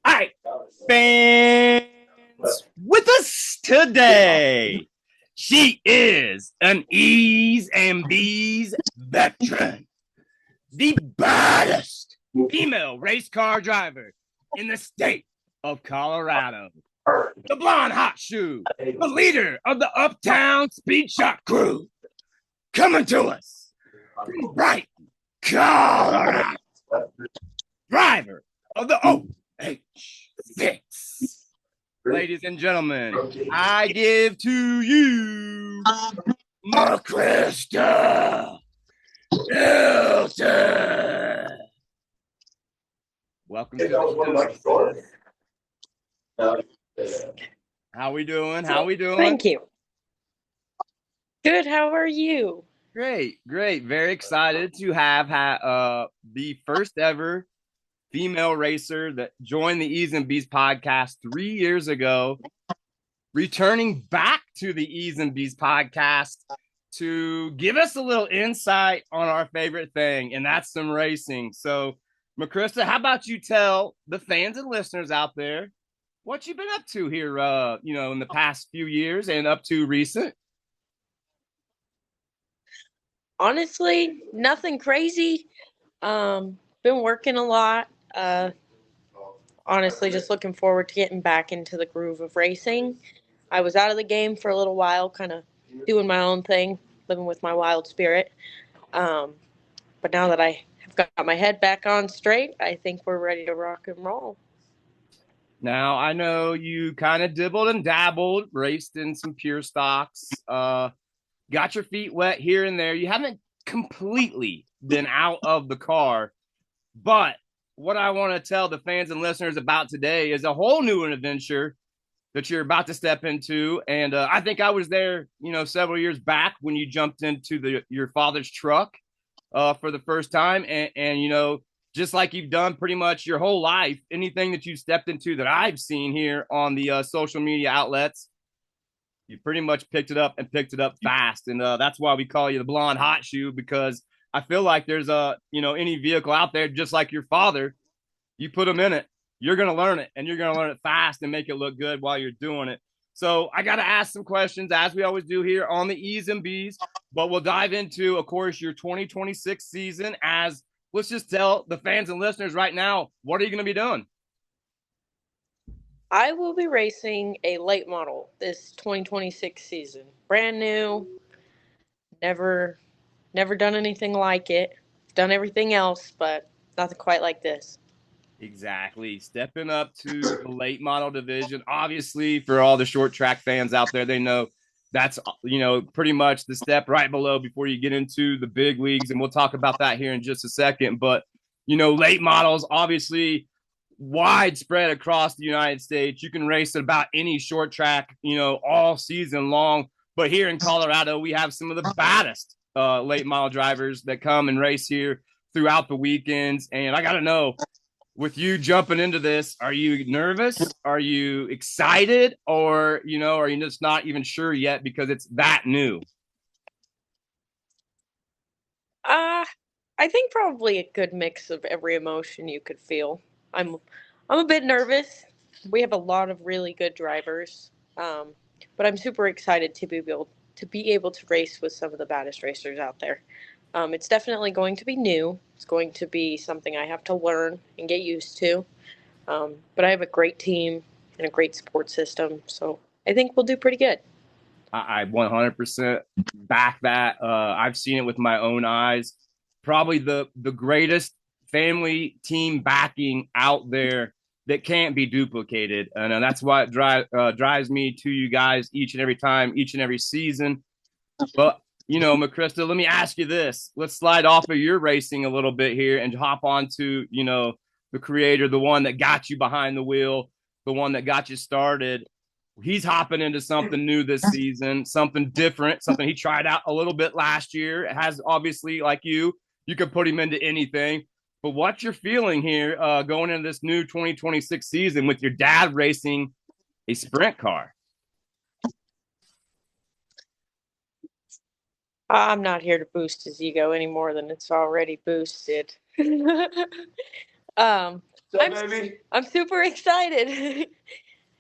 All right, fans, with us today, she is an Eeez N Beez veteran, the baddest female race car driver in the state of Colorado, the blonde hot shoe, the leader of the Uptown Speed Shot crew, coming to us from Brighton, Colorado, driver of the OH6. Ladies and gentlemen, I give to you Mahkrysta Hilton. Welcome to the show. How we doing? Thank you. Good. How are you? Great. Very excited to have the first ever female racer that joined the Eeez N Beez podcast 3 years ago, returning back to the Eeez N Beez podcast to give us a little insight on our favorite thing, and that's some racing. So, Mahkrysta, how about you tell the fans and listeners out there what you've been up to here, in the past few years and up to recent? Honestly, nothing crazy. Been working a lot. Honestly, just looking forward to getting back into the groove of racing. I was out of the game for a little while, kind of doing my own thing, living with my wild spirit. But now that I have got my head back on straight, I think we're ready to rock and roll. Now, I know you kind of dibbled and dabbled, raced in some pure stocks, got your feet wet here and there. You haven't completely been out of the car, but what I want to tell the fans and listeners about today is a whole new adventure that you're about to step into. And I think I was there, several years back when you jumped into your father's truck for the first time. And just like you've done pretty much your whole life, anything that you've stepped into that I've seen here on the social media outlets, you pretty much picked it up fast. And that's why we call you the blonde hot shoe, because I feel like there's any vehicle out there, just like your father, you put them in it, you're going to learn it, and you're going to learn it fast and make it look good while you're doing it. So I got to ask some questions, as we always do here on the Eeez N Beez, but we'll dive into, of course, your 2026 season. As let's just tell the fans and listeners right now, what are you going to be doing? I will be racing a late model this 2026 season. Brand new. Never done anything like it. Done everything else, but nothing quite like this. Exactly. Stepping up to the late model division. Obviously, for all the short track fans out there, they know that's, pretty much the step right below before you get into the big leagues. And we'll talk about that here in just a second. But, late models, obviously widespread across the United States. You can race at about any short track, all season long. But here in Colorado, we have some of the baddest late model drivers that come and race here throughout the weekends. And I got to know, with you jumping into this, are you nervous? Are you excited? Or, are you just not even sure yet because it's that new? I think probably a good mix of every emotion you could feel. I'm a bit nervous. We have a lot of really good drivers, but I'm super excited to be able to race with some of the baddest racers out there. It's definitely going to be new. It's going to be something I have to learn and get used to. But I have a great team and a great support system, so I think we'll do pretty good. I 100% back that. I've seen it with my own eyes. Probably the greatest family team backing out there that can't be duplicated. And that's why it drives me to you guys each and every time, each and every season. But, Mahkrysta, let me ask you this. Let's slide off of your racing a little bit here and hop on to, the creator, the one that got you behind the wheel, the one that got you started. He's hopping into something new this season, something different, something he tried out a little bit last year. It has, obviously, like you could put him into anything. But what's your feeling here going into this new 2026 season with your dad racing a sprint car? I'm not here to boost his ego any more than it's already boosted. Um, So, baby. I'm super excited.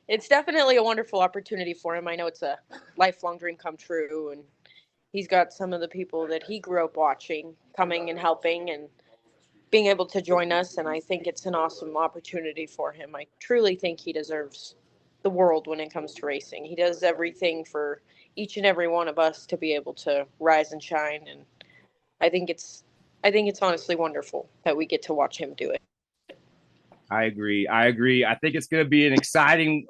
It's definitely a wonderful opportunity for him. I know it's a lifelong dream come true, and he's got some of the people that he grew up watching coming and helping and being able to join us, and I think it's an awesome opportunity for him. I truly think he deserves the world when it comes to racing. He does everything for each and every one of us to be able to rise and shine, and I think it's I think it's honestly wonderful that we get to watch him do it. I agree. I think it's going to be an exciting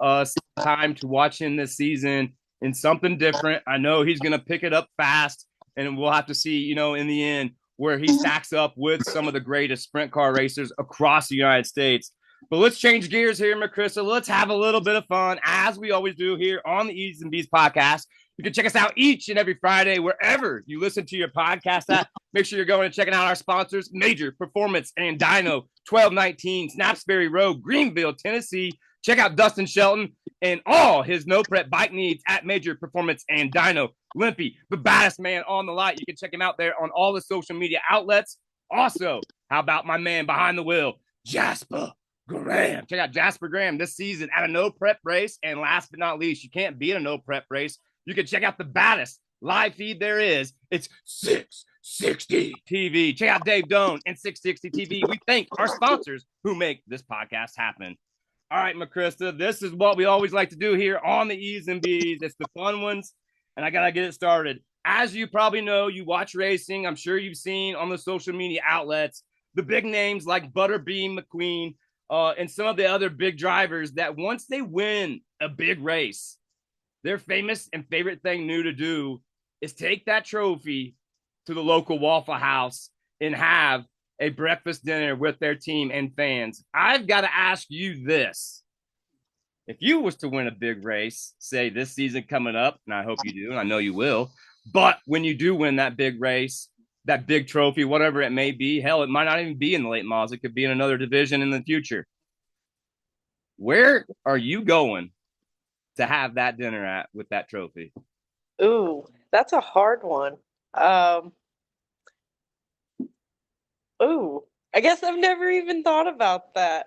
time to watch him this season in something different. I know he's going to pick it up fast, and we'll have to see, in the end, where he stacks up with some of the greatest sprint car racers across the United States. But let's change gears here, Mahkrysta. Let's have a little bit of fun, as we always do here on the Eeez N Beez Podcast. You can check us out each and every Friday wherever you listen to your podcast at. Make sure you're going and checking out our sponsors, Major Performance and Dyno, 1219 Snapsberry Road, Greenville, Tennessee. Check out Dustin Shelton and all his no-prep bike needs at Major Performance and Dyno. Limpy, the baddest man on the lot. You can check him out there on all the social media outlets. Also, how about my man behind the wheel, Jasper Graham? Check out Jasper Graham this season at a no-prep race. And last but not least, you can't beat a no-prep race. You can check out the baddest live feed there is. It's 660 TV. Check out Dave Doan and 660 TV. We thank our sponsors who make this podcast happen. All right, Mahkrysta, this is what we always like to do here on the Eeez N Beez. It's the fun ones, and I got to get it started. As you probably know, you watch racing. I'm sure you've seen on the social media outlets the big names like Butterbean McQueen and some of the other big drivers that once they win a big race, their famous and favorite thing new to do is take that trophy to the local Waffle House and have a breakfast dinner with their team and fans. I've got to ask you this. If you was to win a big race, say this season coming up, and I hope you do, and I know you will, but when you do win that big race, that big trophy, whatever it may be, hell, it might not even be in the late models. It could be in another division in the future. Where are you going to have that dinner at with that trophy? Ooh, that's a hard one. Ooh, I guess I've never even thought about that.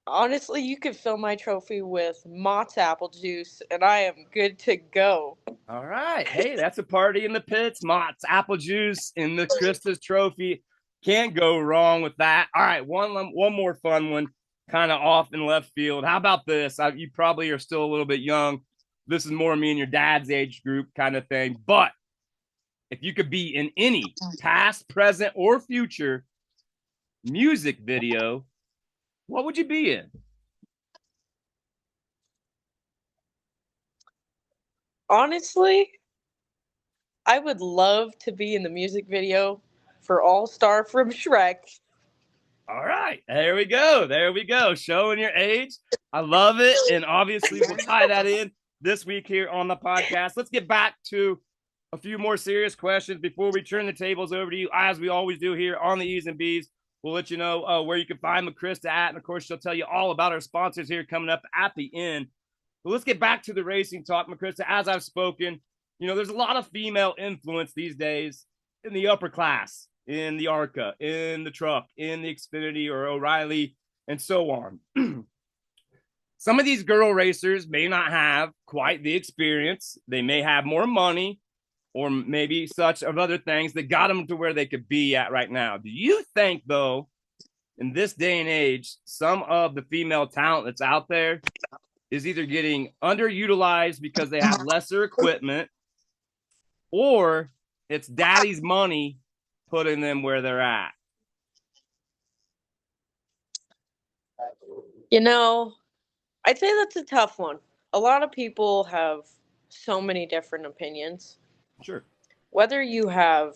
Honestly, you could fill my trophy with Mott's apple juice, and I am good to go. All right. Hey, that's a party in the pits. Mott's apple juice in the Krista's trophy. Can't go wrong with that. All right, one more fun one, kind of off in left field. How about this? You probably are still a little bit young. This is more me and your dad's age group kind of thing. But if you could be in any past, present, or future music video, what would you be in? Honestly, I would love to be in the music video for All Star from Shrek. All right, there we go. There we go. Showing your age. I love it. And obviously, we'll tie that in this week here on the podcast. Let's get back to a few more serious questions before we turn the tables over to you, as we always do here on the Eeez N Beez. We'll let you know where you can find Mahkrysta at. And, of course, she'll tell you all about our sponsors here coming up at the end. But let's get back to the racing talk, Mahkrysta. As I've spoken, there's a lot of female influence these days in the upper class, in the ARCA, in the truck, in the Xfinity or O'Reilly, and so on. Some of these girl racers may not have quite the experience. They may have more money or maybe such of other things that got them to where they could be at right now. Do you think, though, in this day and age, some of the female talent that's out there is either getting underutilized because they have lesser equipment, or it's daddy's money putting them where they're at? I'd say that's a tough one. A lot of people have so many different opinions. Sure. Whether you have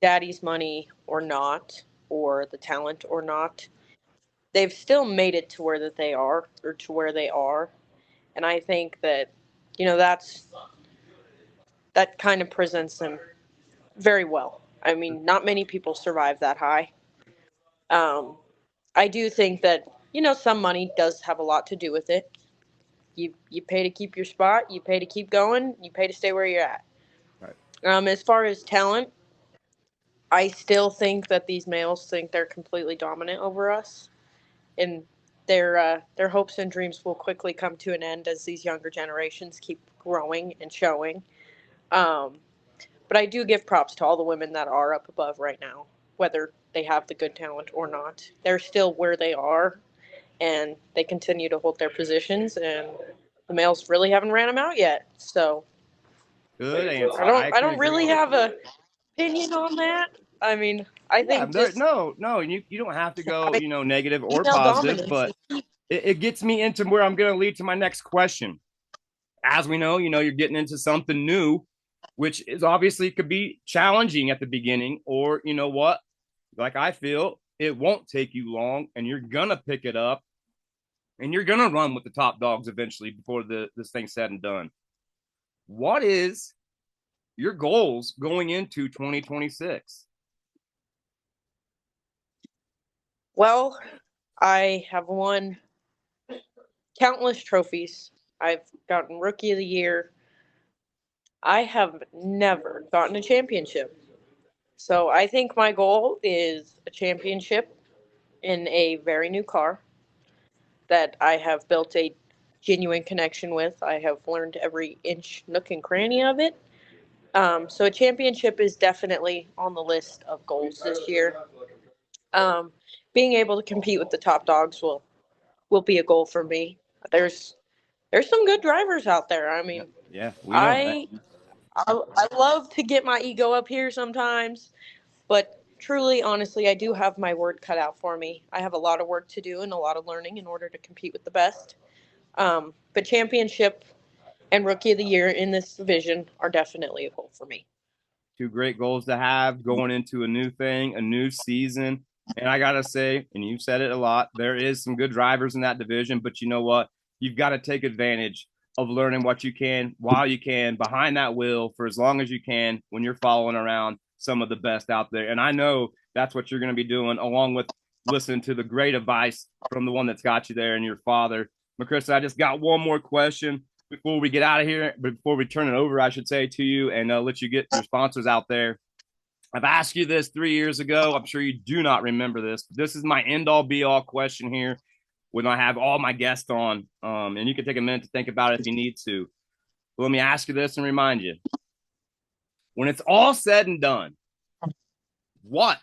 daddy's money or not, or the talent or not, they've still made it to where that they are, or to where they are. And I think that, that kind of presents them very well. I mean, not many people survive that high. I do think that, some money does have a lot to do with it. You pay to keep your spot, you pay to keep going, you pay to stay where you're at. Right. As far as talent, I still think that these males think they're completely dominant over us. and their hopes and dreams will quickly come to an end as these younger generations keep growing and showing. Um, but I do give props to all the women that are up above right now, whether they have the good talent or not. They're still where they are, and they continue to hold their positions, and the males really haven't ran them out yet. So Good answer. I couldn't don't agree really more. have a opinion on that. I mean, I Yeah, think just no, you don't have to go, having negative or female positive, dominance. but it gets me into where I'm going to lead to my next question. As we know, you're getting into something new, which is obviously could be challenging at the beginning, or you know what, like I feel it won't take you long, and you're gonna pick it up, and you're gonna run with the top dogs eventually before this thing's said and done. What is your goals going into 2026? Well, I have won countless trophies. I've gotten Rookie of the Year. I have never gotten a championship. So I think my goal is a championship in a very new car that I have built a genuine connection with. I have learned every inch, nook, and cranny of it. So a championship is definitely on the list of goals this year. Um, Being able to compete with the top dogs will be a goal for me. There's there's some good drivers out there. I Yeah, mean, yeah, we know that. I I love to get my ego up here sometimes, but truly, honestly, I do have my word cut out for me. I have a lot of work to do and a lot of learning in order to compete with the best. But championship and rookie of the year in this division are definitely a goal for me. Two great goals to have going into a new thing, a new season. And I gotta say, and you've said it a lot, there is some good drivers in that division, but you know what? You've got to take advantage of learning what you can while you can behind that wheel for as long as you can when you're following around some of the best out there. And I know that's what you're going to be doing, along with listening to the great advice from the one that's got you there and your father. Mahkrysta, I just got one more question before we get out of here, before we turn it over, I should say, to you and let you get your sponsors out there. I've asked you this 3 years ago. I'm sure you do not remember this. But this is my end all be all question here when I have all my guests on. And you can take a minute to think about it if you need to. But let me ask you this and remind you. When it's all said and done, what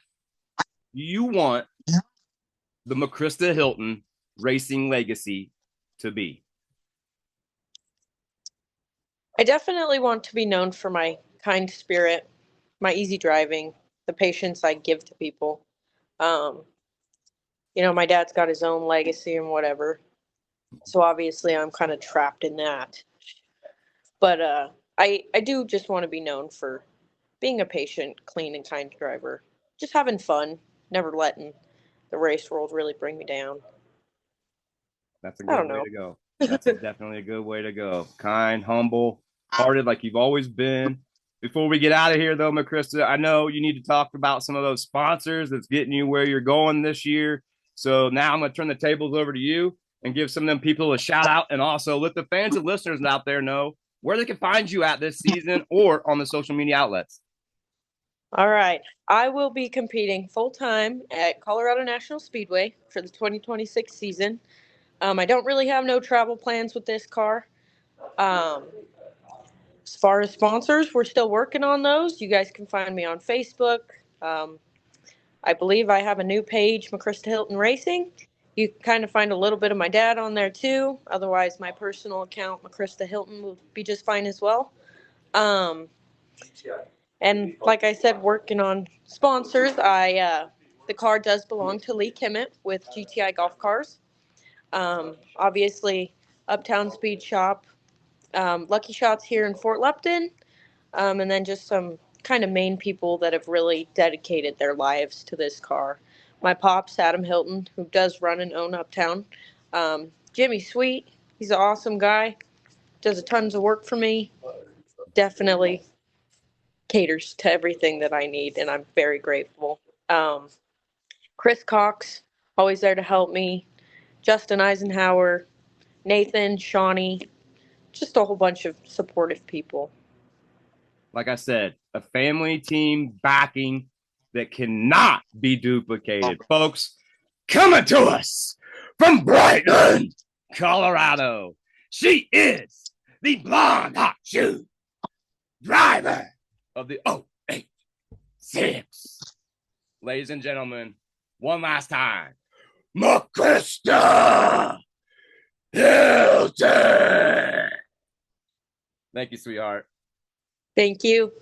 do you want the Mahkrysta Hilton racing legacy to be? I definitely want to be known for my kind spirit, my easy driving, the patience I give to people. Um, my dad's got his own legacy and whatever. So obviously I'm kind of trapped in that. But I do just want to be known for being a patient, clean, and kind driver. Just having fun, never letting the race world really bring me down. That's a I good don't way know. to go. That's definitely a good way to go. Kind, humble, hearted, like you've always been. Before we get out of here, though, Mahkrysta, I know you need to talk about some of those sponsors that's getting you where you're going this year. So now I'm going to turn the tables over to you and give some of them people a shout out, and also let the fans and listeners out there know where they can find you at this season or on the social media outlets. All right. I will be competing full time at Colorado National Speedway for the 2026 season. I don't really have no travel plans with this car. Um, as far as sponsors, we're still working on those. You guys can find me on Facebook. Um, I believe I have a new page, Mahkrysta Hilton Racing. You can kind of find a little bit of my dad on there too. Otherwise, my personal account, Mahkrysta Hilton, will be just fine as well. Um, and like I said, working on sponsors. The car does belong to Lee Kimmett with GTI Golf Cars. Obviously, Uptown Speed Shop, Lucky Shots here in Fort Lupton, and then just some kind of main people that have really dedicated their lives to this car. My pops, Adam Hilton, who does run and own Uptown. Jimmy Sweet, he's an awesome guy, does a tons of work for me. Definitely caters to everything that I need, and I'm very grateful. Um, Chris Cox, always there to help me. Justin Eisenhower, Nathan, Shawnee, just a whole bunch of supportive people. Like I said, a family team backing that cannot be duplicated. Folks, coming to us from Brighton, Colorado. She is the blonde hot shoe driver of the 086. Ladies and gentlemen, one last time, Mahkrysta Hilton. Thank you, sweetheart. Thank you.